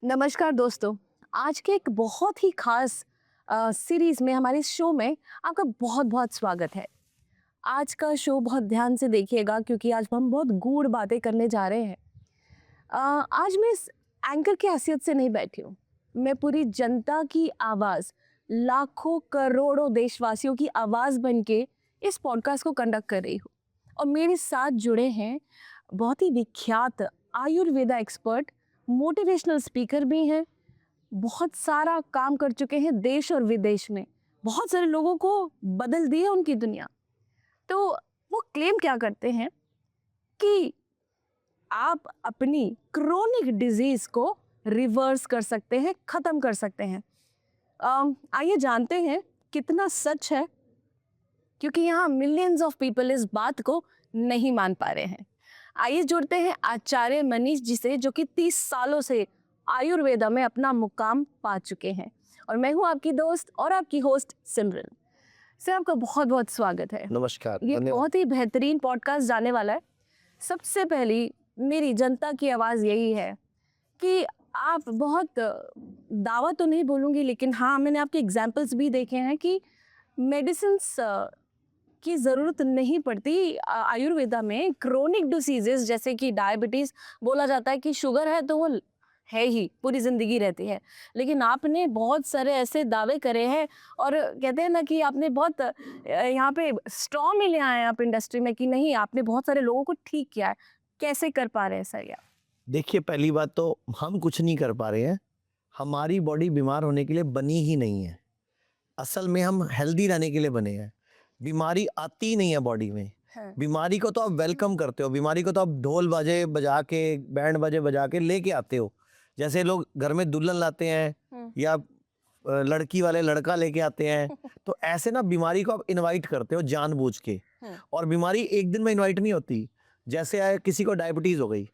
नमस्कार दोस्तों। आज के एक बहुत ही खास सीरीज में हमारे शो में आपका बहुत बहुत स्वागत है। आज का शो बहुत ध्यान से देखिएगा क्योंकि आज हम बहुत गूढ़ बातें करने जा रहे हैं। आज मैं इस एंकर की हैसियत से नहीं बैठी हूँ। मैं पूरी जनता की आवाज़, लाखों करोड़ों देशवासियों की आवाज़ बन के इस पॉडकास्ट को कंडक्ट कर रही हूँ। और मेरे साथ जुड़े हैं बहुत ही विख्यात आयुर्वेदा एक्सपर्ट, मोटिवेशनल स्पीकर भी हैं, बहुत सारा काम कर चुके हैं देश और विदेश में, बहुत सारे लोगों को बदल दी है उनकी दुनिया। तो वो क्लेम क्या करते हैं कि आप अपनी क्रोनिक डिजीज को रिवर्स कर सकते हैं, खत्म कर सकते हैं। आइए जानते हैं कितना सच है, क्योंकि यहाँ मिलियंस ऑफ पीपल इस बात को नहीं मान पा रहे हैं। आइए जुड़ते हैं आचार्य मनीष जी से, जो कि 30 सालों से आयुर्वेदा में अपना मुकाम पा चुके हैं। और मैं हूँ आपकी दोस्त और आपकी होस्ट सिमरन। सर, आपका बहुत बहुत स्वागत है। नमस्कार, ये धन्यवाद। बहुत ही बेहतरीन पॉडकास्ट जाने वाला है। सबसे पहली मेरी जनता की आवाज़ यही है कि आप बहुत दावा तो नहीं बोलूँगी, लेकिन हाँ, मैंने आपके एग्जाम्पल्स भी देखे हैं कि मेडिसिन्स की ज़रूरत नहीं पड़ती आयुर्वेदा में। क्रोनिक डिसीजेस जैसे कि डायबिटीज़, बोला जाता है कि शुगर है तो वो है ही, पूरी ज़िंदगी रहती है। लेकिन आपने बहुत सारे ऐसे दावे करे हैं और कहते हैं ना कि आपने बहुत यहाँ पे स्ट्रॉ में ले आए हैं आप इंडस्ट्री में कि नहीं, आपने बहुत सारे लोगों को ठीक किया है। कैसे कर पा रहे हैं सर ये आप? देखिए, पहली बात तो हम कुछ नहीं कर पा रहे हैं। हमारी बॉडी बीमार होने के लिए बनी ही नहीं है। असल में हम हेल्दी रहने के लिए बने हैं। बीमारी आती ही नहीं है बॉडी में। हाँ। बीमारी को तो आप वेलकम करते हो, बीमारी को तो आप ढोल बाजे बजा के, बैंड बाजे बजा के लेके आते हो। जैसे लोग घर में दुल्हन लाते हैं या लड़की वाले लड़का लेके आते हैं, तो ऐसे ना बीमारी को आप इनवाइट करते हो जानबूझ के। और बीमारी एक दिन में इनवाइट नहीं होती। जैसे किसी को डायबिटीज हो गई,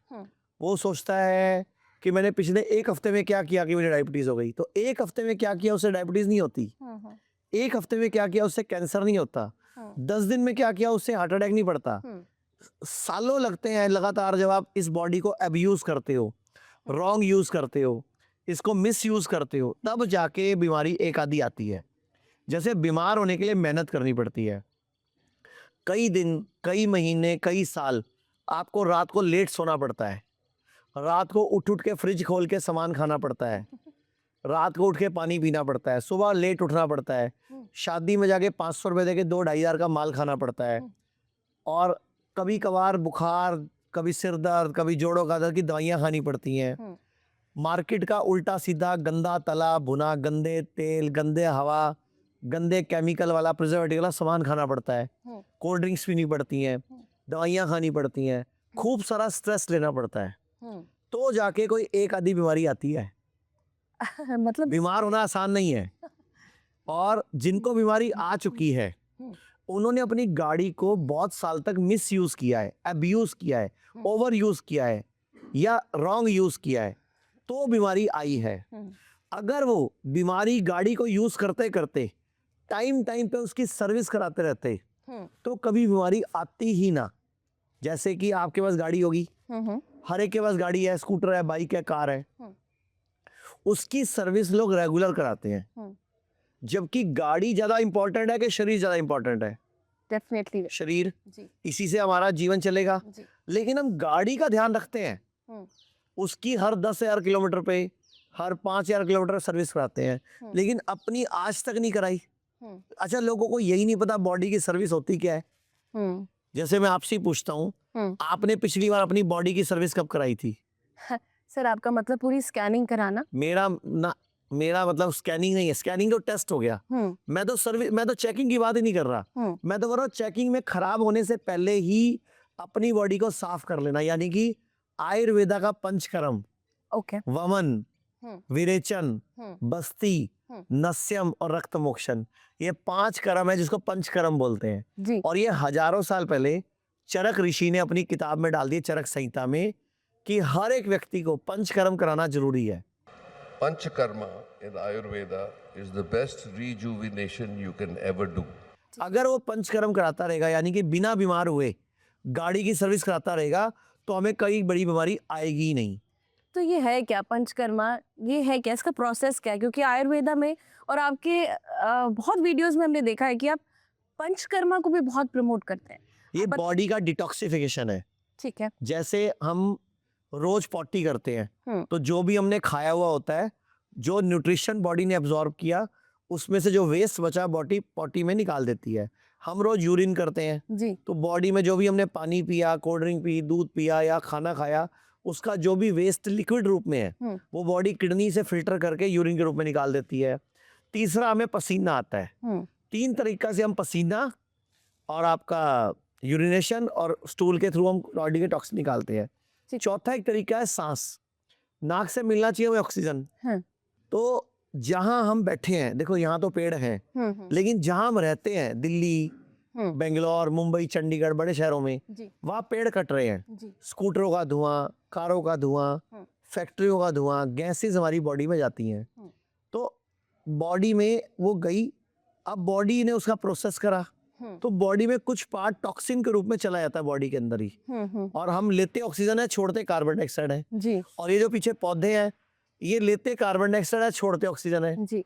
वो सोचता है कि मैंने पिछले एक हफ्ते में क्या किया कि मुझे डायबिटीज हो गई। तो एक हफ्ते में क्या किया उससे डायबिटीज नहीं होती। एक हफ्ते में क्या किया उससे कैंसर नहीं होता। 10 दिन में क्या किया उससे हार्ट अटैक नहीं पड़ता। सालों लगते हैं लगातार जब आप इस बॉडी को अब्यूज करते हो, रॉन्ग यूज करते हो, इसको मिस यूज करते हो, तब जाके बीमारी एक आधी आती है। जैसे बीमार होने के लिए मेहनत करनी पड़ती है, कई दिन, कई महीने, कई साल आपको रात को लेट सोना पड़ता है, रात को उठ उठ के फ्रिज खोल के सामान खाना पड़ता है, रात को उठ के पानी पीना पड़ता है, सुबह लेट उठना पड़ता है, शादी में जाके 500 रुपये दे के 2-2,500 का माल खाना पड़ता है, और कभी कभार बुखार, कभी सिर दर्द, कभी जोड़ों का दर्द की दवाइयाँ खानी पड़ती हैं। मार्केट का उल्टा सीधा, गंदा तला भुना, गंदे तेल, गंदे हवा, गंदे केमिकल वाला, प्रिजर्वेटिव वाला सामान खाना पड़ता है। कोल्ड ड्रिंक्स पीनी पड़ती हैं, दवाइयाँ खानी पड़ती हैं, खूब सारा स्ट्रेस लेना पड़ता है, तो जाके कोई एक आधी बीमारी आती है। मतलब बीमार होना आसान नहीं है। और जिनको बीमारी आ चुकी है, उन्होंने अपनी गाड़ी को बहुत साल तक मिस यूज किया है, अब्यूज किया है, ओवर यूज किया है या रॉन्ग यूज किया है, तो बीमारी आई है। अगर वो बीमारी गाड़ी को यूज करते करते टाइम टाइम पे उसकी सर्विस कराते रहते, तो कभी बीमारी आती ही ना। जैसे कि आपके पास गाड़ी होगी, हर एक के पास गाड़ी है, स्कूटर है, बाइक है, कार है, उसकी सर्विस लोग रेगुलर कराते हैं। जबकि गाड़ी ज्यादा इंपॉर्टेंट है कि शरीर ज्यादा इंपॉर्टेंट है? डेफिनेटली शरीर। जी। इसी से हमारा जीवन चलेगा। जी। लेकिन हम गाड़ी का ध्यान रखते हैं, उसकी हर 10,000 किलोमीटर पे, हर 5,000 किलोमीटर सर्विस कराते हैं, लेकिन अपनी आज तक नहीं कराई। अच्छा, लोगों को यही नहीं पता बॉडी की सर्विस होती क्या है। जैसे मैं आपसे पूछता हूँ, आपने पिछली बार अपनी बॉडी की सर्विस कब कराई थी? सर, आपका मतलब पूरी स्कैनिंग कराना? मेरा मतलब स्कैनिंग नहीं है, स्कैनिंग तो टेस्ट हो गया। मैं तो चेकिंग की बात ही नहीं कर रहा। मैं तो बोल रहा हूँ चेकिंग में खराब होने से पहले ही अपनी बॉडी को साफ कर लेना, यानी कि आयुर्वेदा का पंचकर्म, ओके। वमन, विरेचन, बस्ती, नस्यम और रक्त मोक्षण, ये 5 कर्म है जिसको पंचकर्म बोलते हैं। जी। और ये हजारों साल पहले चरक ऋषि ने अपनी किताब में डाल दिए, चरक संहिता में, कि हर एक व्यक्ति को पंचकर्म कराना जरूरी है। Panchakarma in Ayurveda is the best rejuvenation you can ever do. अगर वो पंचकर्म कराता रहेगा, यानी कि बिना बीमार हुए गाड़ी की सर्विस कराता रहेगा, तो हमें कई बड़ी बीमारी आएगी ही नहीं। तो ये है क्या पंचकर्मा, ये है क्या, इसका प्रोसेस क्या है? क्योंकि आयुर्वेदा में और आपके बहुत वीडियोस में हमने देखा है कि आप पंचकर्मा को भी बहुत प्रमोट करते हैं। ये बत- बॉडी का डिटॉक्सिफिकेशन है। ठीक है। जैसे हम रोज पॉटी करते हैं, हम्म। तो जो भी हमने खाया हुआ होता है, जो न्यूट्रिशन बॉडी ने एब्जॉर्ब किया, उसमें से जो वेस्ट बचा बॉडी पॉटी में निकाल देती है। हम रोज यूरिन करते हैं, जी। तो बॉडी में जो भी हमने पानी पिया, कोल्ड ड्रिंक पी, दूध पिया या खाना खाया, उसका जो भी वेस्ट लिक्विड रूप में है वो बॉडी किडनी से फिल्टर करके यूरिन के रूप में निकाल देती है। तीसरा, हमें पसीना आता है। 3 तरीका से हम पसीना और आपका यूरिनेशन और स्टूल के थ्रू हम बॉडी के टॉक्सिन निकालते हैं। ठीक। चौथा एक तरीका है सांस, नाक से मिलना चाहिए वो ऑक्सीजन। हाँ। तो जहां हम बैठे हैं, देखो यहाँ तो पेड़ हैं, लेकिन जहां हम रहते हैं, दिल्ली, बेंगलोर, मुंबई, चंडीगढ़, बड़े शहरों में, जी। वहाँ पेड़ कट रहे हैं। जी। स्कूटरों का धुआं, कारों का धुआं, फैक्ट्रियों का धुआं, गैसेस हमारी बॉडी में जाती हैं। तो बॉडी में वो गई, अब बॉडी ने उसका प्रोसेस करा, तो बॉडी में कुछ पार्ट टॉक्सिन के रूप में चला जाता है बॉडी के अंदर ही, और हम लेते ऑक्सीजन है, छोड़ते कार्बन डाइऑक्साइड है। जी। और ये जो पीछे पौधे हैं, ये लेते कार्बन डाइऑक्साइड है, छोड़ते ऑक्सीजन है। जी।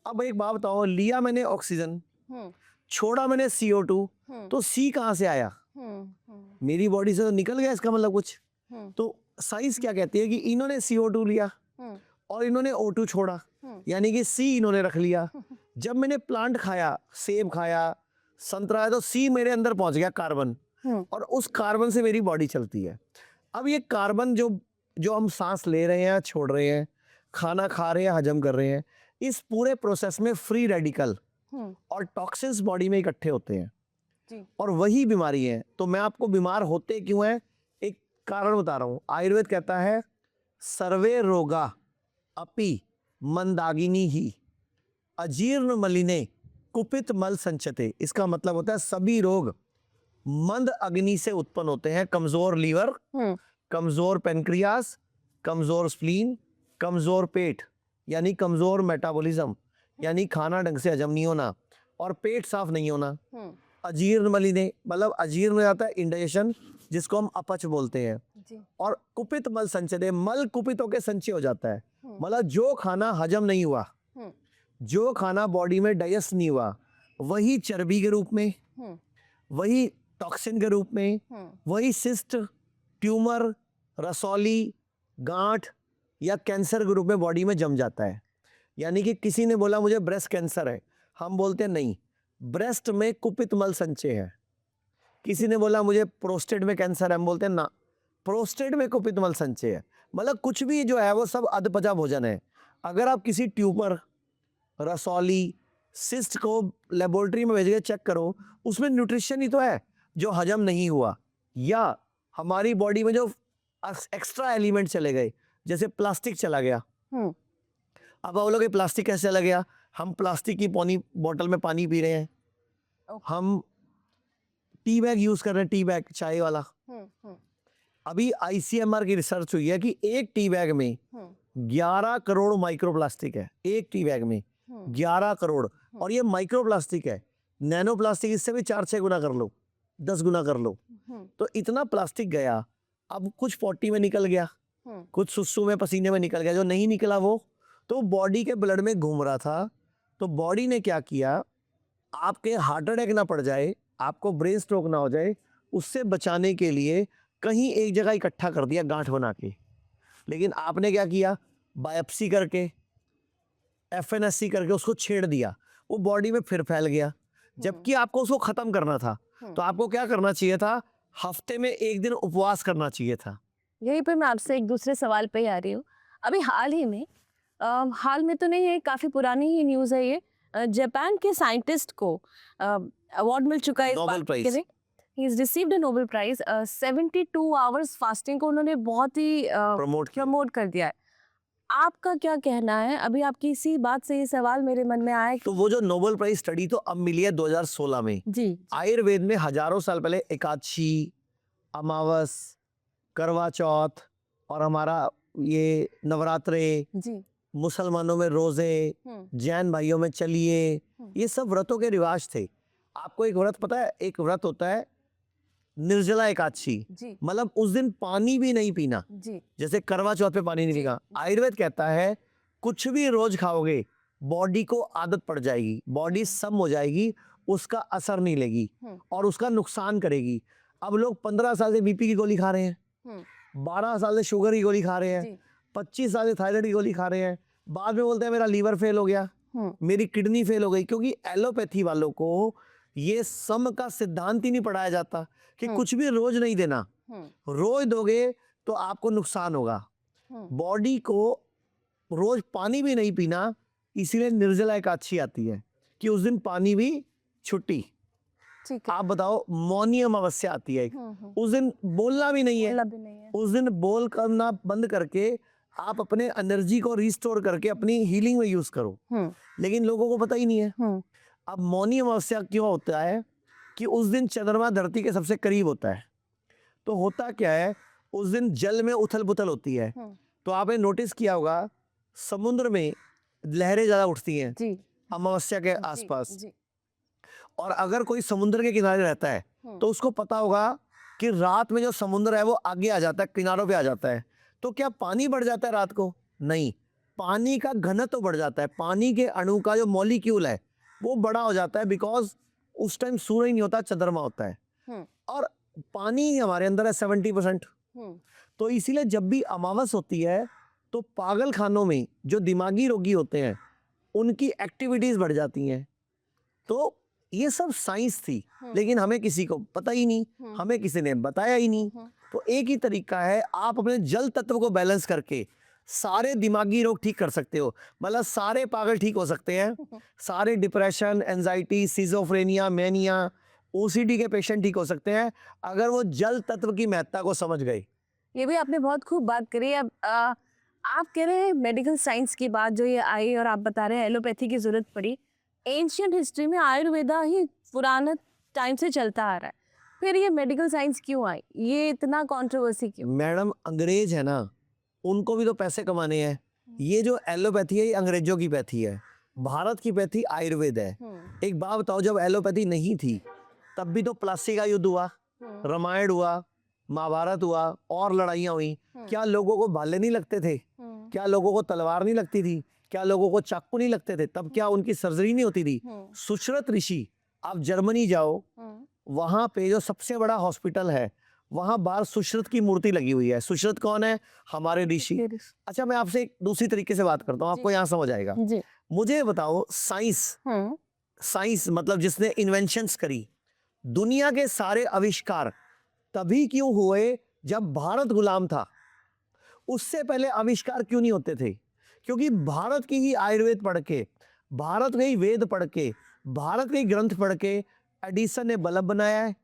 अब एक बात बताओ, लिया मैंने ऑक्सीजन, छोड़ा मैंने CO2, तो C कहाँ से आया? मेरी बॉडी से तो निकल गया, इसका मतलब कुछ। तो साइंस क्या कहती है कि इन्होंने CO2 लिया और इन्होंने O2 छोड़ा, यानी कि C इन्होंने रख लिया। जब मैंने प्लांट खाया, सेब खाया, संतरा है, तो C मेरे अंदर पहुंच गया कार्बन, और उस कार्बन से मेरी बॉडी चलती है। अब ये कार्बन जो हम सांस ले रहे हैं, छोड़ रहे हैं, खाना खा रहे हैं, हजम कर रहे हैं, इस पूरे प्रोसेस में फ्री रेडिकल और टॉक्सिन्स बॉडी में इकट्ठे होते हैं। जी। और वही बीमारी है। तो मैं आपको बीमार होते क्यों है, एक कारण बता रहा हूँ। आयुर्वेद कहता है सर्वे रोगा अपि मंदागिनी ही अजीर्ण मलिने कुपित मल संचते। इसका मतलब होता है सभी रोग मंद अग्नि से उत्पन्न होते हैं। कमजोर लीवर, कमजोर पेनक्रियास, कमजोर स्प्लीन, कमजोर पेट यानी कमजोर मेटाबॉलिज्म, यानी खाना ढंग से हजम नहीं होना और पेट साफ नहीं होना। अजीर्ण मलिने मतलब अजीर्ण हो जाता है, इंडाइजेशन, जिसको हम अपच बोलते हैं। जी। और कुपित मल संचय, मल कुपित होकर संचय हो जाता है, मतलब जो खाना हजम नहीं हुआ, जो खाना बॉडी में डाइजेस्ट नहीं हुआ, वही चर्बी के रूप में, वही टॉक्सिन के रूप में, वही सिस्ट, ट्यूमर, रसौली, गांठ या कैंसर के रूप में बॉडी में जम जाता है। यानी कि किसी ने बोला मुझे ब्रेस्ट कैंसर है, हम बोलते हैं नहीं, ब्रेस्ट में कुपित मल संचय है। किसी ने बोला मुझे प्रोस्टेट में कैंसर है, हम बोलते हैं ना, प्रोस्टेट में कुपित मल संचय है। मतलब कुछ भी जो है वो सब अधपचा भोजन है। अगर आप किसी ट्यूमर, रसौली, सिस्ट को लेबोरेटरी में भेज के चेक करो, उसमें न्यूट्रिशन ही तो है जो हजम नहीं हुआ, या हमारी बॉडी में जो एक्स्ट्रा एलिमेंट चले गए, जैसे प्लास्टिक चला गया। अब आप बोलोगे प्लास्टिक कैसे चला गया? हम प्लास्टिक की पानी बोतल में पानी पी रहे हैं, हम टी बैग यूज कर रहे हैं, टी बैग चाय वाला। अभी ICMR की रिसर्च हुई है कि एक टी बैग में 11 करोड़ माइक्रो प्लास्टिक है। एक टी बैग में 11 करोड़, और ये माइक्रो प्लास्टिक है। नैनो प्लास्टिक इससे भी 4-6 गुना कर लो, 10 गुना कर लो, तो इतना प्लास्टिक गया। अब कुछ पॉटी में निकल गया, कुछ सुसु में, पसीने में निकल गया, जो नहीं निकला वो तो बॉडी के ब्लड में घूम रहा था। तो बॉडी ने क्या किया, आपके हार्ट अटैक ना पड़ जाए, आपको ब्रेन स्ट्रोक ना हो जाए, उससे बचाने के लिए कहीं एक जगह इकट्ठा कर दिया गांठ बना के। लेकिन आपने क्या किया, बायोप्सी करके, FNSC करके उसको छेड़ दिया, वो बॉडी में फिर फैल गया। जबकि आपको उसको खत्म करना था, तो आपको क्या करना चाहिए था, हफ्ते में 1 दिन उपवास करना चाहिए था। यहीं पे मैं आपसे एक दूसरे सवाल पे ही आ रही हूँ। अभी हाल ही में हाल में तो नहीं है, काफी पुरानी ही न्यूज़ है ये, जापान के साइंटिस्ट को अवार्ड मिल चुका है इस नोबेल बात प्राइज। के लिए। He is received a Nobel prize. 72 hours fasting को उन्होंने बहुत ही प्रमोट कर दिया है। आपका क्या कहना है? अभी आपकी इसी बात से ये सवाल मेरे मन में आया तो वो जो नोबेल प्राइज स्टडी तो अब मिली है 2016 में। जी। आयुर्वेद में हजारों साल पहले एकादशी, अमावस, करवा चौथ और हमारा ये नवरात्रे, जी। मुसलमानों में रोजे, जैन भाइयों में चलिए, ये सब व्रतों के रिवाज थे। आपको एक व्रत पता है? एक व्रत होता है निर्जला एकादशी, जी मतलब उस दिन पानी भी नहीं पीना, जी जैसे करवा चौथ पे पानी नहीं जी, पीना। आयुर्वेद कहता है कुछ भी रोज खाओगे बॉडी को आदत पड़ जाएगी, बॉडी सम हो जाएगी, उसका असर नहीं लेगी और उसका नुकसान करेगी। अब लोग 15 साल से बीपी की गोली खा रहे हैं, 12 साल से शुगर की गोली खा रहे हैं, जी 25 साल से थायराइड की गोली खा रहे हैं, बाद में बोलते हैं मेरा लीवर फेल हो गया, मेरी किडनी फेल हो गई, क्योंकि एलोपैथी वालों को ये सम का सिद्धांत ही नहीं पढ़ाया जाता कि कुछ भी रोज नहीं देना, रोज दोगे तो आपको नुकसान होगा। बॉडी को रोज पानी भी नहीं पीना, इसीलिए निर्जला एकादशी आती है कि उस दिन पानी भी छुट्टी। ठीक है। आप बताओ मौनी अमावस्या आती है, उस दिन बोलना भी नहीं है, बोलना भी नहीं है। उस दिन बोल करना बंद करके आप अपने एनर्जी को रिस्टोर करके अपनी हीलिंग में यूज करो, लेकिन लोगों को पता ही नहीं है। अब मौनी अमावस्या क्यों होता है कि उस दिन चंद्रमा धरती के सबसे करीब होता है, तो होता क्या है उस दिन जल में उथल पुथल होती है, तो आपने नोटिस किया होगा समुद्र में लहरें ज्यादा उठती हैं जी अमावस्या के जी, आसपास। जी और अगर कोई समुद्र के किनारे रहता है तो उसको पता होगा कि रात में जो समुद्र है वो आगे आ जाता है, किनारों पे आ जाता है, तो क्या पानी बढ़ जाता है रात को? नहीं, पानी का घनत्व बढ़ जाता है, पानी के अणु का जो मॉलिक्यूल है वो बड़ा हो जाता है, बिकॉज उस टाइम सूर्य नहीं होता, चंद्रमा होता है और पानी हमारे अंदर है 70%। तो इसीलिए जब भी अमावस होती है तो पागल खानों में जो दिमागी रोगी होते हैं उनकी एक्टिविटीज बढ़ जाती हैं। तो ये सब साइंस थी, लेकिन हमें किसी को पता ही नहीं, हमें किसी ने बताया ही नहीं। तो एक ही तरीका है, आप अपने जल तत्व को बैलेंस करके सारे दिमागी रोग ठीक कर सकते हो, मतलब सारे पागल ठीक हो सकते हैं, सारे depression, anxiety, schizophrenia, mania, OCD के पेशेंट ठीक हो सकते हैं अगर वो जल तत्व की महत्ता को समझ गए। ये भी आपने बहुत खूब बात करी। अब आप कह रहे हैं मेडिकल साइंस की बात जो ये आई और आप बता रहे हैं एलोपैथी की जरूरत पड़ी। एंशियंट हिस्ट्री में आयुर्वेदा ही पुराना टाइम से चलता आ रहा है, फिर ये मेडिकल साइंस क्यों आई, ये इतना कंट्रोवर्सी क्यों? मैडम अंग्रेज है ना, उनको भी तो पैसे कमाने हैं। ये जो एलोपैथी है ये अंग्रेजों की पैथी है, भारत की पैथी आयुर्वेद है। एक बात बताओ, जब एलोपैथी नहीं थी तब भी तो प्लासी का युद्ध हुआ, रामायण हुआ, महाभारत हुआ और लड़ाइयाँ हुई। क्या लोगों को भाले नहीं लगते थे? क्या लोगों को तलवार नहीं लगती थी? क्या लोगों को चाकू नहीं लगते थे? तब क्या उनकी सर्जरी नहीं होती थी? सुश्रुत ऋषि, आप जर्मनी जाओ, वहां पे जो सबसे बड़ा हॉस्पिटल है वहां बाहर सुश्रुत की मूर्ति लगी हुई है। सुश्रुत कौन है? हमारे ऋषि। अच्छा, मैं आपसे एक दूसरी तरीके से बात करता हूँ, आपको यहाँ समझ आएगा। जी मुझे बताओ, साइंस मतलब जिसने इन्वेंशंस करी, दुनिया के सारे आविष्कार तभी क्यों हुए जब भारत गुलाम था? उससे पहले आविष्कार क्यों नहीं होते थे? क्योंकि भारत की ही आयुर्वेद पढ़ के, भारत के ही वेद पढ़ के, भारत के ही ग्रंथ पढ़ के एडिसन ने बल्ब बनाया है,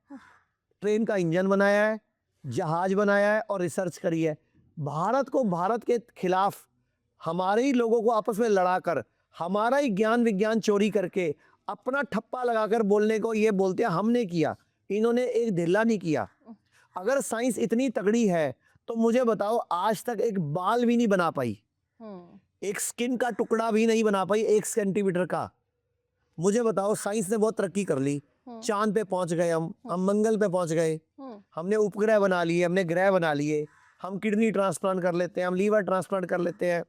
ट्रेन का इंजन बनाया है, जहाज बनाया है और रिसर्च करी है। भारत को, भारत के खिलाफ हमारे ही लोगों को आपस में लड़ाकर, हमारा ही ज्ञान विज्ञान चोरी करके, अपना ठप्पा लगाकर बोलने को ये बोलते हैं हमने किया, इन्होंने एक ढिल्ला नहीं किया। अगर साइंस इतनी तगड़ी है तो मुझे बताओ, आज तक एक बाल भी नहीं बना पाई, एक स्किन का टुकड़ा भी नहीं बना पाई 1 सेंटीमीटर का। मुझे बताओ, साइंस ने बहुत तरक्की कर ली, चांद पे पहुंच गए, हम मंगल पे पहुंच गए, हमने उपग्रह बना लिए, हमने ग्रह बना लिए, हम किडनी ट्रांसप्लांट कर लेते हैं, हम लीवर ट्रांसप्लांट कर लेते हैं,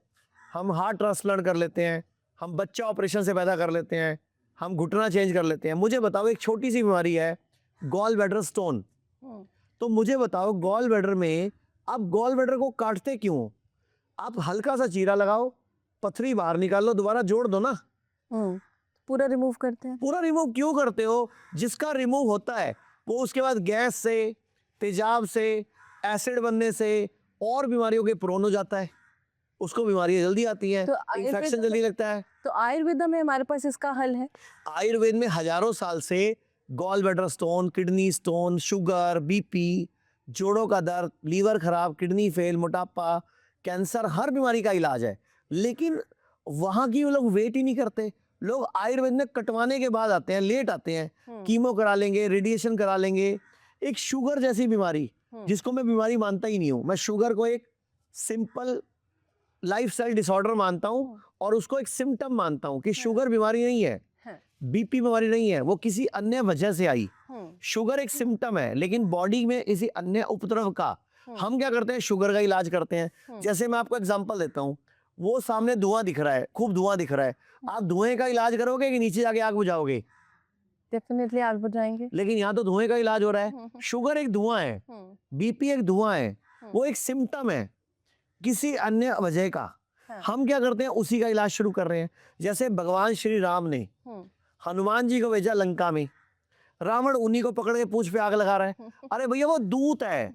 हम हार्ट ट्रांसप्लांट कर लेते हैं, हम बच्चा ऑपरेशन से पैदा कर लेते हैं, हम घुटना चेंज कर लेते हैं। मुझे बताओ, एक छोटी सी बीमारी है गॉल ब्लैडर स्टोन, तो मुझे बताओ गॉल ब्लैडर में आप गॉल ब्लैडर को काटते क्यों? आप हल्का सा चीरा लगाओ, पथरी बाहर निकाल लो, दोबारा जोड़ दो ना। पूरा रिमूव करते हैं। पूरा रिमूव क्यों करते हो? जिसका रिमूव होता है वो उसके बाद गैस से, तेजाब से, एसिड बनने से और बीमारियों के प्रोन हो जाता है, उसको बीमारियां जल्दी आती हैं, तो इन्फेक्शन जल्दी लगता है। तो आयुर्वेदा में हमारे पास इसका हल है। आयुर्वेद में हजारों साल से gall bladder stone, kidney stone, sugar, BP, जोड़ों का दर्द, लीवर खराब, किडनी फेल, मोटापा, कैंसर, हर बीमारी का इलाज है। लेकिन वहां की वो लोग वेट ही नहीं करते। लोग आयुर्वेद में कटवाने के बाद आते हैं, लेट आते हैं, कीमो करा लेंगे, रेडिएशन करा लेंगे। एक शुगर जैसी बीमारी, जिसको मैं बीमारी मानता ही नहीं हूं, मैं शुगर को एक सिंपल लाइफस्टाइल डिसऑर्डर मानता हूं और उसको एक सिम्टम मानता हूं कि शुगर बीमारी नहीं है। हाँ। बीपी बीमारी नहीं है, वो किसी अन्य वजह से आई। हम्म, शुगर एक सिम्टम है, लेकिन बॉडी में इसी अन्य उपद्रव का हम क्या करते हैं, शुगर का इलाज करते हैं। जैसे मैं आपको एग्जांपल देता हूँ, वो सामने धुआं दिख रहा है, खूब धुआं दिख रहा है, आप धुएं का इलाज करोगे कि नीचे जाके आग बुझाओगे? डेफिनेटली आग बुझाएंगे। लेकिन यहाँ तो धुएं का इलाज हो रहा है। शुगर एक धुआं है, बीपी एक धुआं है, वो एक सिम्टम है किसी अन्य वजह का। हम क्या करते हैं, उसी का इलाज शुरू कर रहे हैं। जैसे भगवान श्री राम ने हनुमान जी को भेजा लंका में, रावण उन्हीं को पकड़ के पूंछ पे आग लगा रहा है। अरे भैया वो दूत है,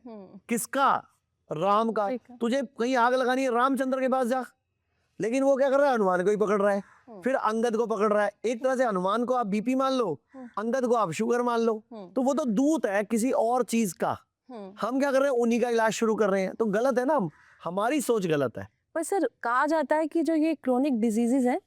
किसका? राम का। तुझे कहीं आग लगानी है, रामचंद्र के पास जा। लेकिन वो क्या कर रहा है, हनुमान को ही पकड़ रहा है, फिर अंगद को पकड़ रहा है। एक तरह से हनुमान को आप बीपी मान लो, अंगद को आप शुगर मान लो, तो वो तो दूत है किसी और चीज का। हम क्या कर रहे हैं, उन्हीं का इलाज शुरू कर रहे हैं। तो गलत है ना, हमारी सोच गलत है। पर सर कहा जाता है कि जो ये क्रोनिक डिजीजेस है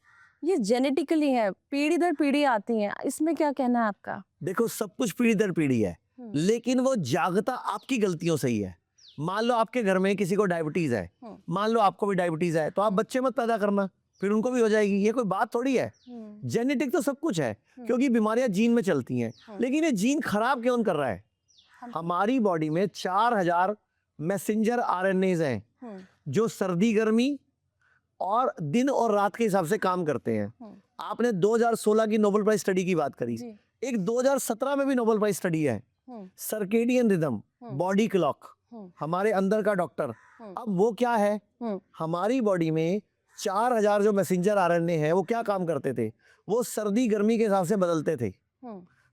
ये जेनेटिकली है, पीढ़ी दर पीढ़ी आती हैं, इसमें क्या कहना है आपका? देखो, सब कुछ पीढ़ी दर पीढ़ी है, लेकिन वो जागता आपकी गलतियों से ही है। मान लो आपके घर में किसी को डायबिटीज है, मान लो आपको भी डायबिटीज है, तो आप बच्चे मत पैदा करना, फिर उनको भी हो जाएगी। ये कोई बात थोड़ी है। जेनेटिक तो सब कुछ है, क्योंकि बीमारियां जीन में चलती हैं। लेकिन ये जीन खराब क्यों कर रहा है? हमारी बॉडी में 4000 मैसेंजर आरएनएज हैं जो सर्दी गर्मी और दिन और रात के हिसाब से काम करते हैं। आपने 2016 की नोबेल प्राइज स्टडी की बात करी, एक 2017 में भी नोबेल प्राइज स्टडी है, सर्केडियन रिदम, बॉडी क्लॉक, हमारे अंदर का डॉक्टर। अब वो क्या है, हमारी बॉडी में 4000 जो मैसेंजर आरएनए हैं वो क्या काम करते थे, वो सर्दी गर्मी के हिसाब से बदलते थे,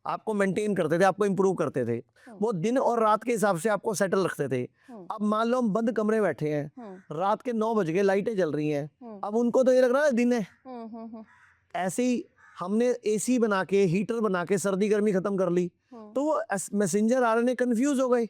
आपको मेंटेन करते थे, आपको इंप्रूव करते थे। वो दिन और रात के हिसाब से आपको सेटल रखते थे। अब मान लो हम बंद कमरे बैठे हैं, रात के 9 बज गए, लाइटें जल रही हैं, अब उनको तो ये लग रहा है दिन है। ऐसे ही हमने एसी बना के, हीटर बना के सर्दी गर्मी खत्म कर ली, तो वो मैसेंजर आरएनए कंफ्यूज हो गए,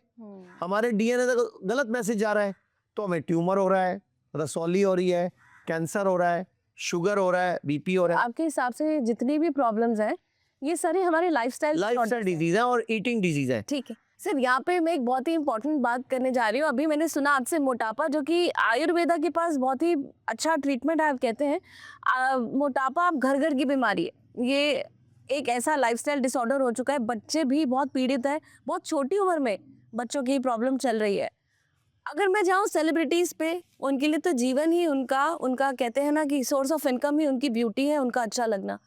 हमारे डीएनए तक गलत मैसेज जा रहा है, तो हमें ट्यूमर हो रहा है, रसौली हो रही है, कैंसर हो रहा है, शुगर हो रहा है, बीपी हो रहा है। आपके हिसाब से जितनी भी प्रॉब्लम्स हैं ये सारी हमारे लाइफस्टाइल डिजीज है और ईटिंग डिजीज है। ठीक है सर, यहाँ पे मैं एक बहुत ही इंपॉर्टेंट बात करने जा रही हूँ। अभी मैंने सुना आपसे मोटापा, जो कि आयुर्वेदा के पास बहुत ही अच्छा ट्रीटमेंट है, आप कहते हैं मोटापा अब घर घर की बीमारी है। ये एक ऐसा लाइफस्टाइल डिसऑर्डर हो चुका है, बच्चे भी बहुत पीड़ित है, बहुत छोटी उम्र में बच्चों की प्रॉब्लम चल रही है। अगर मैं जाऊँ सेलिब्रिटीज़ पे, उनके लिए तो जीवन ही उनका कहते हैं ना कि सोर्स ऑफ इनकम ही उनकी ब्यूटी है, उनका अच्छा लगना।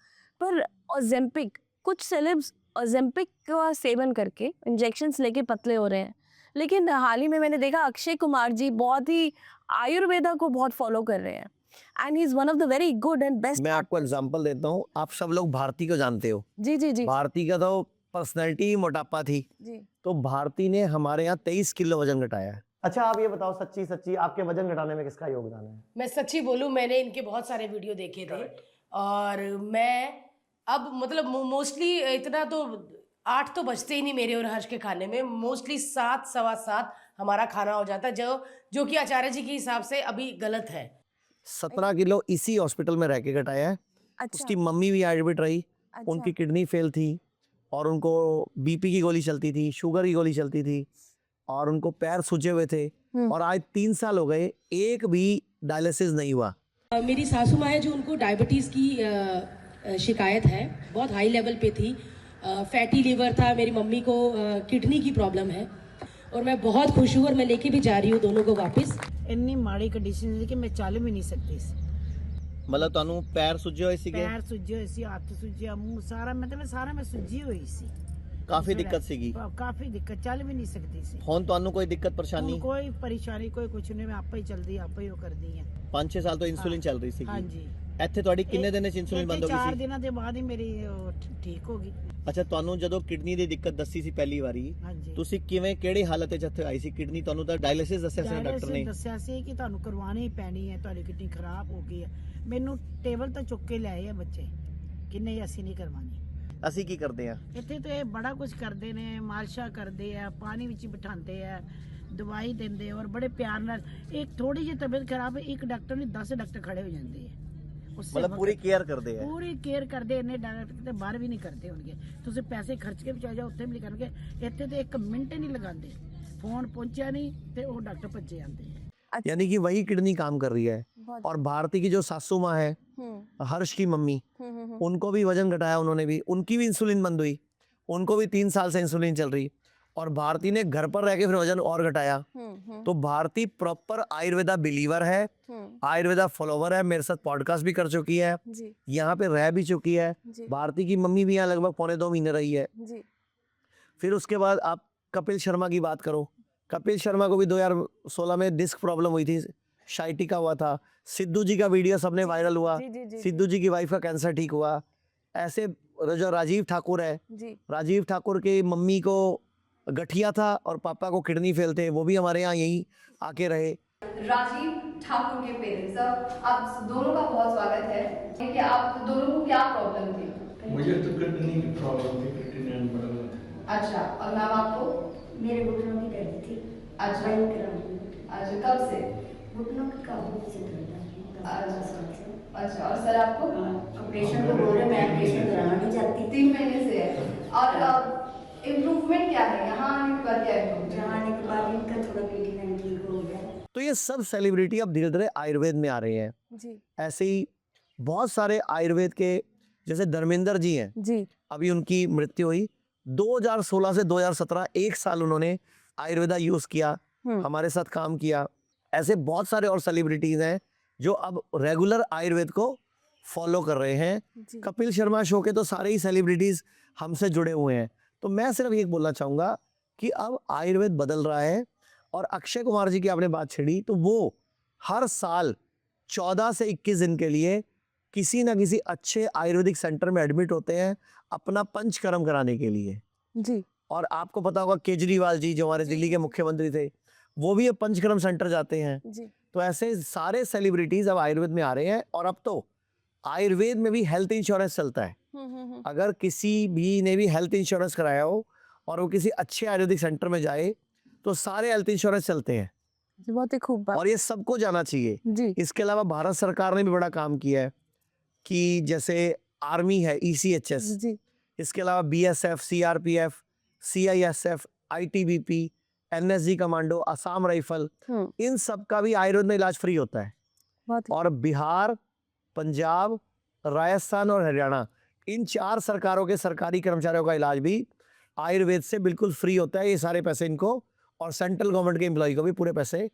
पर ओजेम्पिक, कुछ सेलेब्स ओजेम्पिक का सेवन करके इंजेक्शंस लेके पतले हो रहे हैं। लेकिन हाल ही में मैंने देखा अक्षय कुमार जी बहुत ही आयुर्वेदा को बहुत फॉलो कर रहे हैं, and he is one of the very good and best. मैं आपको एग्जांपल देता हूँ, आप सब लोग भारती को जानते हो। जी जी जी भारती का तो पर्सनैलिटी ही मोटापा थी जी। तो भारती ने हमारे यहाँ 23 किलो वजन घटाया है। अच्छा आप ये बताओ, सच्ची सच्ची आपके वजन घटाने में किसका योगदान है? मैं सच्ची बोलूं, मैंने इनके बहुत सारे वीडियो देखे थे, और मैं अब मतलब मोस्टली इतना तो 8 तो बजते ही नहीं मेरे और हर्ष के खाने में, मोस्टली 7 सवा 7 हमारा खाना हो जाता है, जो कि आचार्य जी के हिसाब से अभी गलत है। 17 किलो इसी हॉस्पिटल में रह के घटाया है। अच्छा उसकी मम्मी भी एडमिट रही, उनकी किडनी फेल थी और उनको बीपी की गोली चलती थी, शुगर की गोली चलती थी और उनको पैर सूजे हुए थे, और आज 3 साल हो गए, एक भी डायलिसिस नहीं हुआ। मेरी सासू माँ है जो, उनको डायबिटीज़ की शिकायत है, बहुत हाई लेवल पे थी, फैटी लीवर था, मेरी मम्मी को किडनी की प्रॉब्लम है, और मैं बहुत खुश हूँ और मैं लेके भी जा रही हूँ दोनों को वापस। ਇੰਨੀ ਮਾੜੀ ਕੰਡੀਸ਼ਨ ਸੀ ਕਿ ਮੈਂ ਚੱਲ ਵੀ ਨਹੀਂ ਸਕਦੀ ਸੀ। मतलब ਤੁਹਾਨੂੰ ਪੈਰ ਸੁੱਜੇ ਹੋਏ ਸੀਗੇ? ਪੈਰ ਸੁੱਜੇ ਹੋਏ ਸੀ, ਹੱਥ ਸੁੱਜਿਆ, ਮੂੰਹ ਸਾਰਾ, ਮਤਲਬ ਮੈਂ ਸੁੱਜੀ ਹੋਈ ਸੀ। ਕਾਫੀ ਦਿੱਕਤ ਸੀਗੀ? ਕਾਫੀ ਦਿੱਕਤ, ਚੱਲ ਵੀ ਨਹੀਂ ਸਕਦੀ ਸੀ। ਹੁਣ ਤੁਹਾਨੂੰ ਕੋਈ ਦਿੱਕਤ ਪਰੇਸ਼ਾਨੀ? ਕੋਈ ਪਰੇਸ਼ਾਨੀ, ਕੋਈ ਕੁਛ ਨਹੀਂ, ਮੈਂ ਆਪੇ ਹੀ ਚਲਦੀ, ਆਪੇ ਹੀ ਉਹ ਕਰਦੀ ਆ। 5-6 ਸਾਲ ਤੋਂ ਇਨਸੂਲਿਨ ਚੱਲ ਰਹੀ ਸੀਗੀ? ਹਾਂਜੀ। ਇੱਥੇ ਤੁਹਾਡੀ ਕਿੰਨੇ ਦਿਨ ਚ ਇਨਸੂਲਿਨ ਬੰਦ ਹੋ ਗਈ 4 ਸੀ? ਦਿਨਾਂ ਦੇ ਬਾਅਦ ਹੀ ਮੇਰੀ ਠੀਕ ਹੋ ਗਈ। ਅੱਛਾ, ਤੁਹਾਨੂੰ ਜਦੋਂ ਕਿਡਨੀ ਦੀ ਦਿੱਕਤ ਦੱਸੀ ਸੀ ਪਹਿਲੀ ਵਾਰੀ, ਹਾਂਜੀ। ਤੁਸੀਂ ਕਿਵੇਂ, ਕਿਹੜੀ ਹਾਲਤ ਵਿੱਚ ਇੱਥੇ ਆਈ ਸੀ? ਕਿਡਨੀ ਤੁਹਾਨੂੰ ਤਾਂ ਡਾਇਲਿਸਿਸ ਦੱਸਿਆ ਸੀ ਡਾਕਟਰ ਨੇ? ਦੱਸਿਆ ਸੀ ਕਿ ਤੁਹਾਨੂੰ ਕਰਵਾਉਣੀ ਹੀ ਪੈਣੀ ਹੈ, ਤੁਹਾਡੀ ਕਿਡਨੀ ਖਰਾਬ ਹੋ ਗਈ ਹੈ। ਮੈਨੂੰ ਟੇਬਲ ਤੋਂ ਚੁੱਕ ਕੇ ਲਿਆਏ ਆ ਬੱਚੇ ਕਿ ਨਹੀਂ ਅਸੀਂ ਨਹੀਂ ਕਰਵਾਉਣੀ। ਅਸੀਂ ਕੀ ਕਰਦੇ ਆ ਇੱਥੇ ਤੇ ਇਹ ਬੜਾ ਕੁਝ ਕਰਦੇ ਨੇ, ਮਾਲਸ਼ਾ ਕਰਦੇ ਆ, ਪਾਣੀ ਵਿੱਚ ਬਿਠਾਉਂਦੇ ਆ, ਦਵਾਈ ਦਿੰਦੇ, ਔਰ ਬੜੇ ਪਿਆਰ ਨਾਲ। ਇੱਕ ਥੋੜੀ ਜਿਹੀ ਤਬੀਅਤ ਖਰਾਬ ਹੈ, ਇੱਕ ਡਾਕਟਰ ਨਹੀਂ 10 ਡਾਕਟਰ ਖੜੇ ਹੋ ਜਾਂਦੇ ਆ। मतलब पूरी केयर करते हैं? ਪੂਰੀ ਕੇਅਰ ਕਰਦੇ, ਇੰਨੇ ਡਾਕਟਰ ਤੇ ਬਾਹਰ ਵੀ ਨਹੀਂ ਕਰਦੇ ਹੋਣਗੇ। ਤੁਸੀਂ ਪੈਸੇ ਖਰਚ ਕੇ ਵੀ ਚਲੇ ਜਾਓ, ਉੱਥੇ ਵੀ ਨਹੀਂ ਕਰਨਗੇ। ਇੱਥੇ ਤੇ 1 ਮਿੰਟ ਹੀ ਨਹੀਂ ਲਗਾਉਂਦੇ, फोन पहुंचा नहीं तो वो डॉक्टर भज्जे आते हैं। यानी कि वही किडनी काम कर रही है। और भारती की जो सासू माँ है, हर्ष की मम्मी, उनको भी वजन घटाया उन्होंने भी, उनकी भी इंसुलिन बंद हुई, उनको भी 3 साल से इंसुलिन चल रही। और भारती ने घर पर रह के फिर वजन और घटाया। तो भारती प्रॉपर आयुर्वेदा बिलीवर है, आयुर्वेदा फॉलोवर है, मेरे साथ पॉडकास्ट भी कर चुकी है, जी यहाँ पे रह भी चुकी है। जी भारती की मम्मी भी यहाँ लगभग 1.25 महीने रही है। जी फिर उसके बाद आप कपिल शर्मा की बात करो, कपिल शर्मा को भी 2016 में डिस्क प्रॉब्लम हुई थी, शाइटिका हुआ था। सिद्धू जी का वीडियो सबने वायरल हुआ, जी जी जी सिद्धू जी की वाइफ का कैंसर ठीक हुआ। ऐसे जो राजीव ठाकुर है, जी राजीव ठाकुर के मम्मी को गठिया था और पापा को किडनी फेल थे, वो भी हमारे यहाँ यहीं आके रहे। राजीव ठाकुर के पेरेंट्स, आप दोनों का बहुत स्वागत है कि आप दोनों को क्या प्रॉब्लम थी? मुझे तो किडनी की प्रॉब्लम थी, किडनी एंड बदल। अच्छा, और मैम आपको? मेरे घुटनों की दर्द थी। अच्छा अच्छा, कब से? घुटनों की काफी से दर्द है। अच्छा, और सर आपको? ऑपरेशन तो बोल रहे, मैं ऑपरेशन कराना नहीं चाहती। 3 महीने से है। और इम्प्रूवमेंट क्या है यहाँ आने के बाद? क्या इम्प्रूवमेंट? यहाँ आने के बाद इनका थोड़ा ट्रीटमेंट ठीक हो गया। तो ये सब सेलिब्रिटी अब धीरे धीरे आयुर्वेद में आ रहे हैं। जी ऐसे ही बहुत सारे आयुर्वेद के, जैसे धर्मेंद्र जी हैं, जी अभी उनकी मृत्यु हुई। 2016 से 2017 1 साल उन्होंने आयुर्वेदा यूज किया, हमारे साथ काम किया। ऐसे बहुत सारे और सेलिब्रिटीज हैं जो अब रेगुलर आयुर्वेद को फॉलो कर रहे हैं। जी कपिल शर्मा शो के तो सारे ही सेलिब्रिटीज हमसे जुड़े हुए हैं। तो मैं सिर्फ ये बोलना चाहूँगा कि अब आयुर्वेद बदल रहा है। और अक्षय कुमार जी की आपने बात छेड़ी, तो वो हर साल 14 से 21 दिन के लिए किसी ना किसी अच्छे आयुर्वेदिक सेंटर में एडमिट होते हैं अपना पंचकर्म कराने के लिए। जी और आपको पता होगा केजरीवाल जी जो हमारे दिल्ली के मुख्यमंत्री थे, वो भी अब पंचकर्म सेंटर जाते हैं। जी तो ऐसे सारे सेलिब्रिटीज अब आयुर्वेद में आ रहे हैं। और अब तो आयुर्वेद में भी हेल्थ इंश्योरेंस चलता है। अगर किसी भी ने भी हेल्थ इंश्योरेंस कराया हो और वो किसी अच्छे आयुर्वेदिक सेंटर में जाए तो सारे हेल्थ इंश्योरेंस चलते हैं। जी, बहुत ही खूब बात। और ये सबको जाना चाहिए। जी इसके अलावा भारत सरकार ने भी बड़ा काम किया है कि जैसे आर्मी है ECHS, जी इसके अलावा BSF, CRPF, CISF, ITBP, NSG commando, Assam rifle, इन सब का भी आयुर्वेद में इलाज फ्री होता है। बहुत ही और बिहार, पंजाब, राजस्थान और हरियाणा, इन 4 सरकारों के सरकारी कर्मचारियों का इलाज भी आयुर्वेद से बिल्कुल फ्री होता है। ये सारे पैसे इनको और सेंट्रल गवर्नमेंट के एम्प्लॉय को भी पूरे पैसे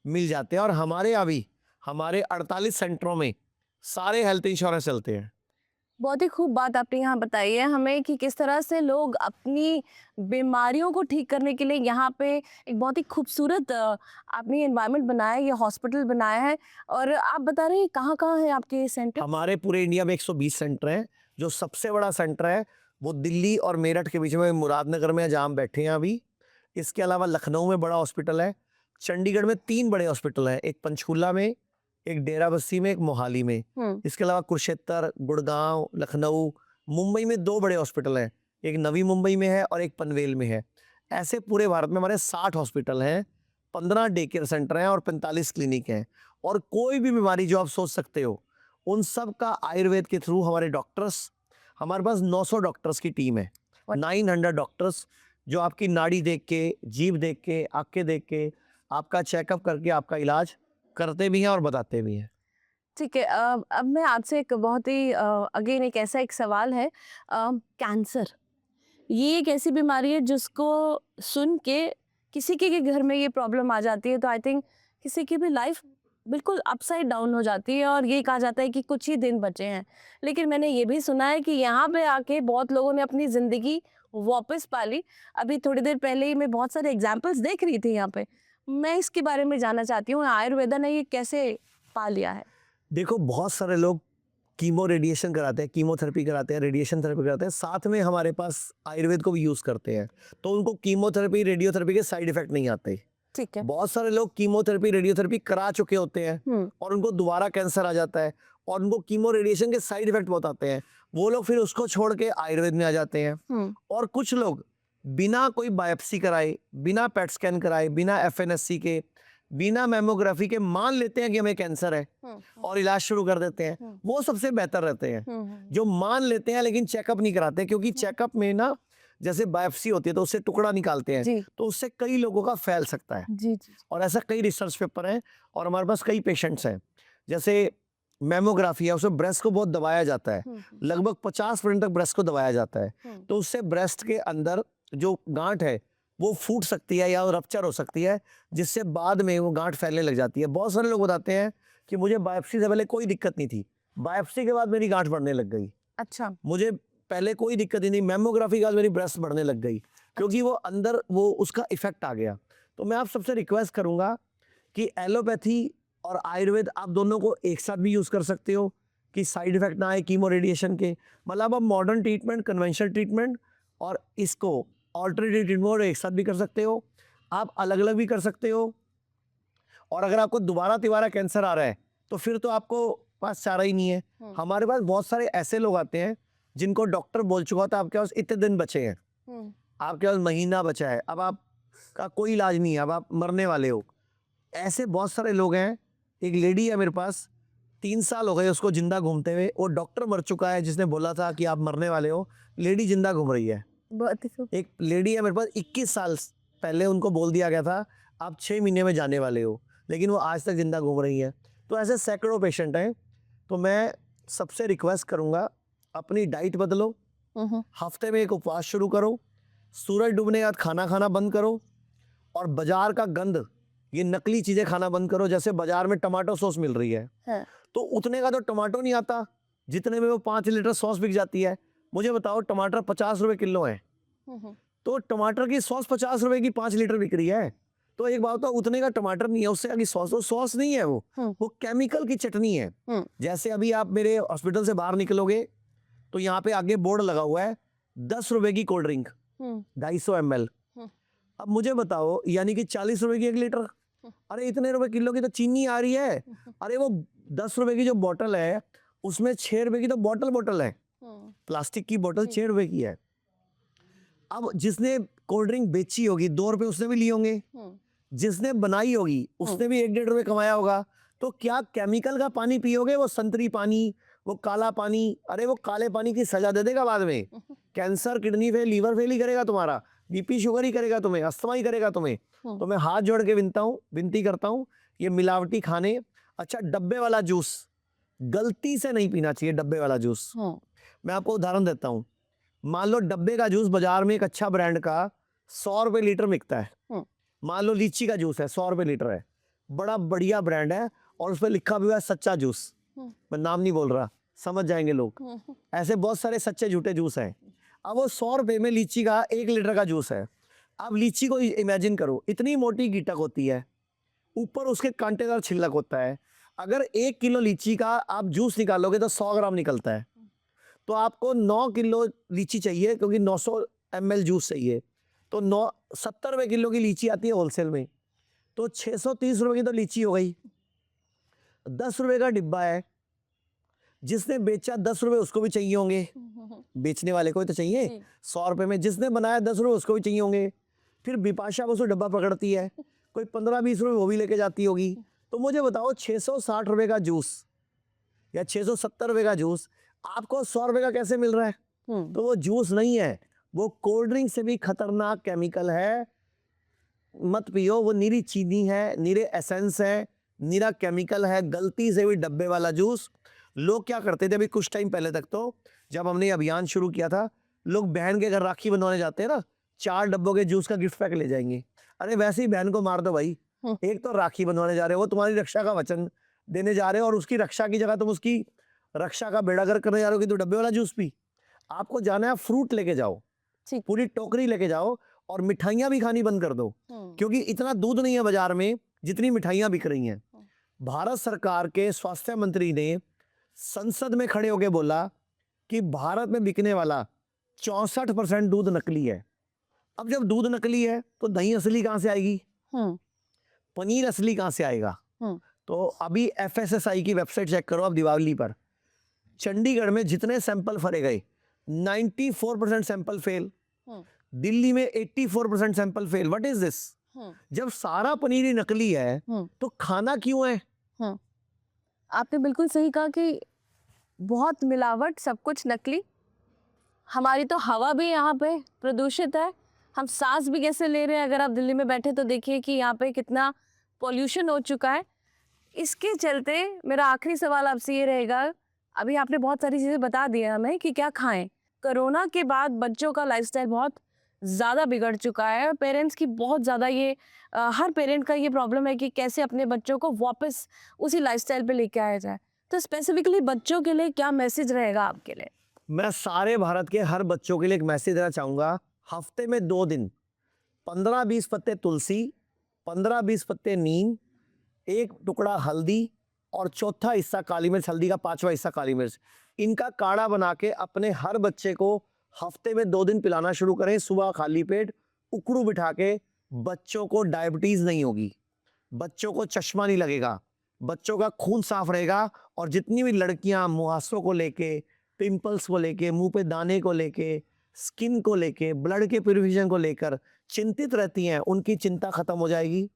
मिल जाते हैं। और हमारे यहाँ भी हमारे 48 सेंटरों में सारे हेल्थ इंश्योरेंस चलते हैं। बहुत ही खूब बात आपने यहाँ बताई है हमें कि किस तरह से लोग अपनी बीमारियों को ठीक करने के लिए यहाँ पे एक बहुत ही खूबसूरत आपने एनवायरनमेंट बनाया है, ये हॉस्पिटल बनाया है। और आप बता रहे हैं कहाँ कहाँ है आपके सेंटर? हमारे पूरे इंडिया में 120 सेंटर हैं। जो सबसे बड़ा सेंटर है वो दिल्ली और मेरठ के बीच में मुरादनगर में है, जहाँ हम बैठे हैं अभी। इसके अलावा लखनऊ में बड़ा हॉस्पिटल है, चंडीगढ़ में 3 बड़े हॉस्पिटल हैं, एक पंचकूला में, एक डेरा बस्सी में, एक मोहाली में। इसके अलावा कुरुक्षेत्र, गुड़गांव, लखनऊ, मुंबई में 2 बड़े हॉस्पिटल हैं, एक नवी मुंबई में है और एक पनवेल में है। ऐसे पूरे भारत में हमारे 60 हॉस्पिटल हैं, 15 डे केयर सेंटर हैं और 45 क्लिनिक हैं। और कोई भी बीमारी जो आप सोच सकते हो उन सब का आयुर्वेद के थ्रू हमारे डॉक्टर्स, हमारे पास 900 डॉक्टर्स की टीम है, 900 डॉक्टर्स जो आपकी नाड़ी देख के, जीभ देख के, आंखें देख के, आपका चेकअप करके आपका इलाज करते भी हैं और बताते भी हैं। ठीक है, अब मैं आपसे एक बहुत ही अगेन एक ऐसा एक सवाल है, कैंसर ये एक ऐसी बीमारी है जिसको सुन के किसी के घर में ये प्रॉब्लम आ जाती है तो आई थिंक किसी की भी लाइफ बिल्कुल अपसाइड डाउन हो जाती है और ये कहा जाता है कि कुछ ही दिन बचे हैं। लेकिन मैंने ये भी सुना है कि यहाँ पे आके बहुत लोगों ने अपनी ज़िंदगी वापस पा ली। अभी थोड़ी देर पहले ही मैं बहुत सारे एग्जाम्पल्स देख रही थी यहाँ पे। मैं इसके बारे में जानना चाहती हूँ आयुर्वेदा ने ये कैसे पा लिया है? देखो, बहुत सारे लोग कीमो रेडिएशन कराते हैं, कीमोथेरेपी कराते हैं, रेडिएशन थेरेपी कराते हैं, साथ में हमारे पास आयुर्वेद को भी यूज़ करते हैं, तो उनको कीमोथेरेपी, रेडियोथेरेपी के साइड इफेक्ट नहीं आते। ठीक है। बहुत सारे लोग कीमोथेरेपी, रेडियोथेरेपी करा चुके होते हैं और उनको दोबारा कैंसर आ जाता है और उनको कीमो रेडिएशन के साइड इफेक्ट बहुत आते हैं, वो लोग फिर उसको छोड़ के आयुर्वेद में आ जाते हैं। और कुछ लोग बिना कोई बायोप्सी कराए, बिना पेट स्कैन कराए, बिना FNSC के, बिना मेमोग्राफी के मान लेते हैं कि हमें कैंसर है और इलाज शुरू कर देते हैं। वो सबसे बेहतर रहते हैं जो मान लेते हैं लेकिन चेकअप नहीं कराते, क्योंकि चेकअप में ना जैसे बायोप्सी होती है तो उससे टुकड़ा निकालते हैं, तो उससे कई लोगों का फैल सकता है। जी जी। और ऐसा कई रिसर्च पेपर हैं और हमारे पास कई पेशेंट्स हैं। जैसे मेमोग्राफी है, उसमें ब्रेस्ट को बहुत दबाया जाता है, लगभग 50% तक ब्रेस्ट को दबाया जाता है। तो उससे ब्रेस्ट के अंदर जो गांठ है वो फूट सकती है या रप्चर हो सकती है, जिससे बाद में वो गांठ फैलने लग जाती है। बहुत सारे लोग बताते हैं कि मुझे बायोप्सी से पहले कोई दिक्कत नहीं थी, बायोप्सी के बाद मेरी गांठ बढ़ने लग गई। अच्छा, मुझे पहले कोई दिक्कत ही नहीं, मेमोग्राफी के बाद मेरी ब्रेस्ट बढ़ने लग गई, क्योंकि वो अंदर वो उसका इफेक्ट आ गया। तो मैं आप सबसे रिक्वेस्ट करूंगा कि एलोपैथी और आयुर्वेद आप दोनों को एक साथ भी यूज़ कर सकते हो कि साइड इफेक्ट ना आए कीमो रेडिएशन के। मतलब आप मॉडर्न ट्रीटमेंट, कन्वेंशनल ट्रीटमेंट और इसको ऑल्टरनेटिव ट्रीटमेंट एक साथ भी कर सकते हो, आप अलग अलग भी कर सकते हो। और अगर आपको दोबारा तिबारा कैंसर आ रहा है तो फिर तो आपको पास चारा ही नहीं है। हमारे पास बहुत सारे ऐसे लोग आते हैं जिनको डॉक्टर बोल चुका था आपके पास इतने दिन बचे हैं, आपके पास महीना बचा है, अब आपका कोई इलाज नहीं है, अब आप मरने वाले हो। ऐसे बहुत सारे लोग हैं। एक लेडी है मेरे पास, 3 साल हो गए उसको जिंदा घूमते हुए, वो डॉक्टर मर चुका है जिसने बोला था कि आप मरने वाले हो, लेडी जिंदा घूम रही है। बहुत ही खूब। एक लेडी है मेरे पास, 21 साल पहले उनको बोल दिया गया था आप 6 महीने में जाने वाले हो, लेकिन वो आज तक जिंदा घूम रही है। तो ऐसे सैकड़ों पेशेंट हैं। तो मैं सबसे रिक्वेस्ट करूंगा, अपनी डाइट बदलो, हफ्ते में एक उपवास शुरू करो, सूरज डूबने के बाद खाना खाना बंद करो, और बाजार का गंद, ये नकली चीजें खाना बंद करो। जैसे बाजार में टमाटो सॉस मिल रही है, तो उतने का तो टमाटो नहीं आता जितने में वो 5 लीटर सॉस बिक जाती है। मुझे बताओ, टमाटर 50 रुपए किलो है, तो टमाटर की सॉस 50 रुपए की 5 लीटर बिक रही है। तो एक बात, तो उतने का टमाटर नहीं है, उससे आगे सॉस, वो सॉस नहीं है, वो केमिकल की चटनी है। जैसे अभी आप मेरे हॉस्पिटल से बाहर निकलोगे तो यहाँ पे आगे बोर्ड लगा हुआ है 10 रुपए की कोल्ड ड्रिंक 250 ml। अब मुझे बताओ, यानी कि 40 रुपए की 1 लीटर, अरे इतने रुपए किलो की तो चीनी आ रही है। अरे वो 10 रुपए की जो बोतल है उसमें 6 रुपए की तो बोतल है, प्लास्टिक की बोतल 6 रुपए की है। अब जिसने कोल्ड ड्रिंक बेची होगी 2 रुपए उसने भी लिए होंगे, जिसने बनाई होगी उसने भी 1-1.5 रुपए कमाया होगा। तो क्या केमिकल का पानी पियोगे, वो संतरी पानी, वो काला पानी, अरे वो काले पानी की सजा दे देगा बाद में। Cancer, kidney fail, liver fail ही करेगा तुम्हारा, बीपी शुगर ही करेगा तुम्हें, अस्थमा ही करेगा तुम्हें। तो मैं हाथ जोड़ के विनती करता हूँ, ये मिलावटी खाने, अच्छा डब्बे वाला जूस गलती से नहीं पीना चाहिए। डब्बे वाला जूस, मैं आपको उदाहरण देता हूँ। मान लो डब्बे का जूस बाजार में एक अच्छा ब्रांड का 100 रुपए लीटर बिकता है। मान लो लीची का जूस है, 100 रुपए लीटर है, बड़ा बढ़िया ब्रांड है, और उस पर लिखा भी हुआ है सच्चा जूस। मैं नाम नहीं बोल रहा, समझ जाएंगे लोग। ऐसे बहुत सारे सच्चे झूठे जूस हैं। अब वो 100 रुपए में लीची का 1 लीटर का जूस है। अब लीची को इमेजिन करो, इतनी मोटी गिटक होती है, ऊपर उसके कांटेदार छिलक होता है। अगर 1 किलो लीची का आप जूस निकालोगे तो 100 ग्राम निकलता है। तो आपको 9 किलो लीची चाहिए, क्योंकि 900 ml जूस चाहिए। तो 70 रुपए किलो की लीची आती है होलसेल में, तो 630 रुपए की तो लीची हो गई। 10 रुपए का डिब्बा है, जिसने बेचा 10 रुपए उसको भी चाहिए होंगे, बेचने वाले को ही तो चाहिए। 100 रुपए में जिसने बनाया 10 रुपए उसको भी चाहिए होंगे। फिर बिपाशा उसको डब्बा पकड़ती है, कोई 15-20 रुपए वो भी लेके जाती होगी। तो मुझे बताओ, 660 रुपए का जूस या 670 रुपए का जूस आपको 100 रुपए का कैसे मिल रहा है? तो वो जूस नहीं है, वो कोल्ड ड्रिंक से भी खतरनाक केमिकल है, मत पियो। वो निरी चीनी है, निरे एसेंस है, निरा केमिकल है। गलती से भी डब्बे वाला जूस, लोग क्या करते थे अभी कुछ टाइम पहले तक, तो जब हमने अभियान शुरू किया था, लोग बहन के घर राखी बंधवाने जाते हैं ना, 4 डब्बों के जूस का गिफ्ट पैक ले जाएंगे। अरे वैसे ही बहन को मार दो भाई। एक तो राखी बंधवाने जा रहे हो, वो तुम्हारी रक्षा का वचन देने जा रहे हो, और उसकी रक्षा की जगह तुम उसकी रक्षा का बेड़ागर करने जा रहे हो कि तो डब्बे वाला जूस पी। आपको जाना है, फ्रूट लेके जाओ, पूरी टोकरी लेके जाओ, और मिठाइयां भी खानी बंद कर दो, क्योंकि इतना दूध नहीं है बाजार में जितनी मिठाइयां बिक रही हैं। भारत सरकार के स्वास्थ्य मंत्री ने संसद में खड़े होकर बोला कि भारत में बिकने वाला 64% दूध नकली है। अब जब दूध नकली है तो दही असली कहां से आएगी? पनीर असली कहां से आएगा? तो अभी FSSAI की वेबसाइट चेक करो आप दिवाली पर, चंडीगढ़ में जितने सैंपल फरे गए 94% सैंपल फेल, दिल्ली में 84% sample fail. What is this? जब सारा पनीर ही नकली है तो खाना क्यों है? आपने बिल्कुल सही कहा कि बहुत मिलावट, सब कुछ नकली। हमारी तो हवा भी यहाँ पे प्रदूषित है, हम सांस भी कैसे ले रहे हैं। अगर आप दिल्ली में बैठे तो देखिए कि यहाँ पे कितना पॉल्यूशन हो चुका है। इसके चलते मेरा आखिरी सवाल आपसे ये रहेगा, अभी आपने बहुत सारी चीज़ें बता दी हैं हमें कि क्या खाएं। कोरोना के बाद बच्चों का लाइफस्टाइल बहुत ज़्यादा बिगड़ चुका है। पेरेंट्स की बहुत ज़्यादा ये हर पेरेंट का ये प्रॉब्लम है कि कैसे अपने बच्चों को वापस उसी लाइफस्टाइल पे लेके आया जाए। तो स्पेसिफिकली बच्चों के लिए क्या मैसेज रहेगा आपके लिए? मैं सारे भारत के हर बच्चों के लिए एक मैसेज देना चाहूँगा। हफ्ते में 2 दिन 15-20 पत्ते तुलसी, 15-20 पत्ते नीम, 1 टुकड़ा हल्दी और चौथा हिस्सा काली मिर्च, हल्दी का 5वां हिस्सा काली मिर्च, इनका काढ़ा बना के अपने हर बच्चे को हफ्ते में 2 दिन पिलाना शुरू करें। सुबह खाली पेट उकड़ू बिठा के। बच्चों को डायबिटीज़ नहीं होगी, बच्चों को चश्मा नहीं लगेगा, बच्चों का खून साफ रहेगा। और जितनी भी लड़कियां मुहासों को लेके, पिंपल्स को लेके, मुंह पे दाने को लेके, स्किन को लेके, ब्लड के प्यूरिफिकेशन को लेकर चिंतित रहती हैं, उनकी चिंता खत्म हो जाएगी।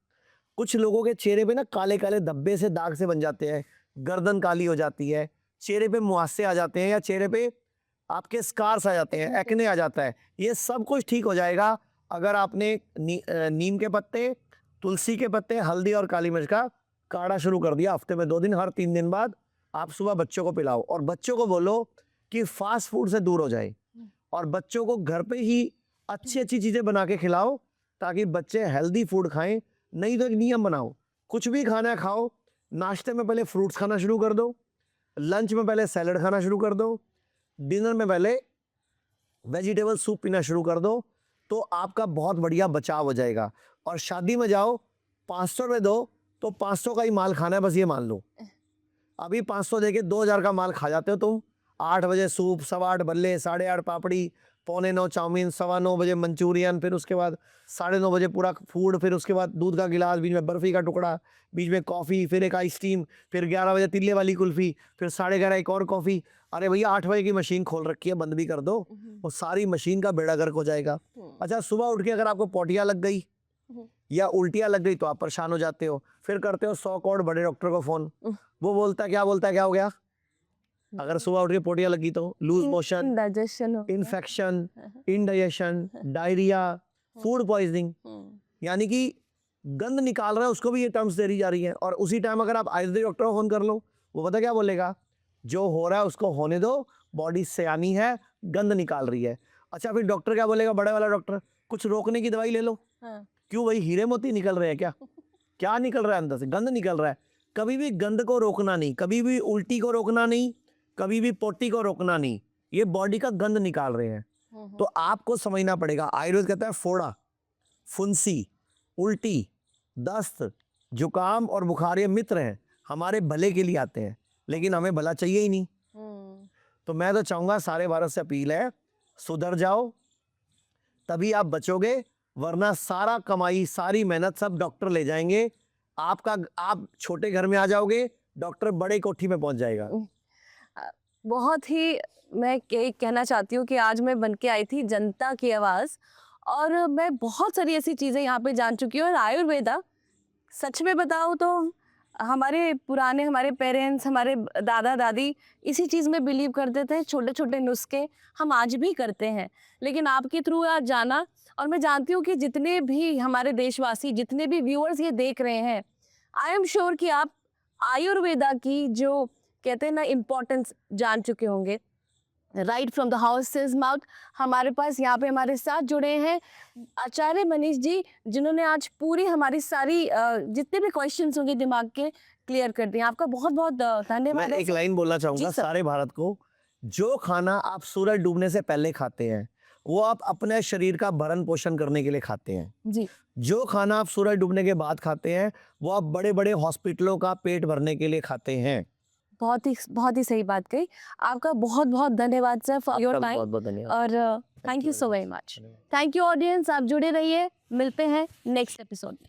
कुछ लोगों के चेहरे पे ना काले काले धब्बे से दाग से बन जाते हैं, गर्दन काली हो जाती है, चेहरे पे मुहासे आ जाते हैं, या चेहरे पे आपके स्कार्स आ जाते हैं, एक्ने आ जाता है, ये सब कुछ ठीक हो जाएगा अगर आपने नीम के पत्ते, तुलसी के पत्ते, हल्दी और काली मिर्च का काढ़ा शुरू कर दिया। हफ्ते में 2 दिन, हर 3 दिन बाद आप सुबह बच्चों को पिलाओ। और बच्चों को बोलो कि फास्ट फूड से दूर हो जाए और बच्चों को घर पे ही अच्छी अच्छी चीज़ें बना के खिलाओ ताकि बच्चे हेल्दी फूड खाएं। नहीं तो एक नियम बनाओ, कुछ भी खाना है खाओ, नाश्ते में पहले फ्रूट्स खाना शुरू कर दो, लंच में पहले सैलड खाना शुरू कर दो, डिनर में पहले वेजिटेबल सूप पीना शुरू कर दो, तो आपका बहुत बढ़िया बचाव हो जाएगा। और शादी में जाओ, 500 रुपये दो तो 500 का ही माल खाना है, बस ये मान लो। अभी 500 दे के 2000 का माल खा जाते हो तुम। 8 बजे सूप, 8:15 बल्ले, 8:30 पापड़ी, 8:45 चाउमीन, 9:15 बजे मंचूरियन, फिर उसके बाद 9:30 बजे पूरा फूड, फिर उसके बाद दूध का गिलास, बीच में बर्फ़ी का टुकड़ा, बीच में कॉफ़ी, फिर एक आइस क्रीम, फिर 11 बजे तिल्ले वाली कुल्फ़ी, फिर 11:30 एक और कॉफ़ी। अरे भैया 8 बजे की मशीन खोल रखी है, बंद भी कर दो, वो सारी मशीन का बेड़ा गर्क हो जाएगा। अच्छा, सुबह उठ के अगर आपको पोटिया लग गई या उल्टियाँ लग गई तो आप परेशान हो जाते हो, फिर करते हो 100 करोड़ बड़े डॉक्टर को फ़ोन। वो बोलता है क्या हो गया? अगर सुबह उठ के पोटिया लगी तो loose motion, indigestion, infection, indigestion, diarrhoea, food poisoning, यानी कि गंद निकाल रहा है, उसको भी ये टर्म्स दे जा रही है। और उसी टाइम अगर आप आयुर्वेदिक डॉक्टर को फोन कर लो, वो पता क्या बोलेगा? जो हो रहा है उसको होने दो, बॉडी सयानी है, गंद निकाल रही है। अच्छा, फिर डॉक्टर क्या बोलेगा? बड़े वाला डॉक्टर, कुछ रोकने की दवाई ले लो। क्यों भाई, हीरे मोती निकल रहे हैं क्या? क्या निकल रहा है? अंदर से गंद निकल रहा है। कभी भी गंद को रोकना नहीं, कभी भी उल्टी को रोकना नहीं, कभी भी पोटी को रोकना नहीं, ये बॉडी का गंद निकाल रहे हैं। तो आपको समझना पड़ेगा। आयुर्वेद कहता है फोड़ा, फुंसी, उल्टी, दस्त, जुकाम और बुखार ये मित्र हैं, हमारे भले के लिए आते हैं, लेकिन हमें भला चाहिए ही नहीं। तो मैं तो चाहूंगा, सारे भारत से अपील है, सुधर जाओ, तभी आप बचोगे, वरना सारा कमाई, सारी मेहनत सब डॉक्टर ले जाएंगे। आप छोटे घर में आ जाओगे, डॉक्टर बड़े कोठी में पहुंच जाएगा। बहुत ही मैं कहना चाहती हूँ कि आज मैं बन के आई थी जनता की आवाज़, और मैं बहुत सारी ऐसी चीज़ें यहाँ पे जान चुकी हूँ। और आयुर्वेदा, सच में बताऊँ तो हमारे पेरेंट्स, हमारे दादा दादी इसी चीज़ में बिलीव करते थे। छोटे छोटे नुस्खे हम आज भी करते हैं, लेकिन आपके थ्रू आज जाना, और मैं जानती हूँ कि जितने भी हमारे देशवासी, जितने भी व्यूअर्स ये देख रहे हैं, आई एम श्योर कि आप आयुर्वेदा की जो कहते हैं ना इम्पोर्टेंस जान चुके होंगे। Right from the houses mouth हमारे पास यहाँ पे हमारे साथ जुड़े हैं आचार्य मनीष जी, जिन्होंने आज पूरी हमारी सारी जितने भी क्वेश्चंस होंगे दिमाग के क्लियर कर दिए। आपका बहुत बहुत धन्यवाद। मैं एक लाइन बोलना चाहूंगा सारे भारत को, जो खाना आप सूरज डूबने से पहले खाते हैं वो आप अपने शरीर का भरण पोषण करने के लिए खाते हैं जी। जो खाना आप सूरज डूबने के बाद खाते हैं वो आप बड़े बड़े हॉस्पिटलों का पेट भरने के लिए खाते हैं। बहुत ही सही बात कही। आपका बहुत बहुत धन्यवाद सर फॉर योर टाइम, बहुत धन्यवाद और thank you so very much. Thank you audience, आप जुड़े रहिए, मिलते हैं नेक्स्ट एपिसोड में।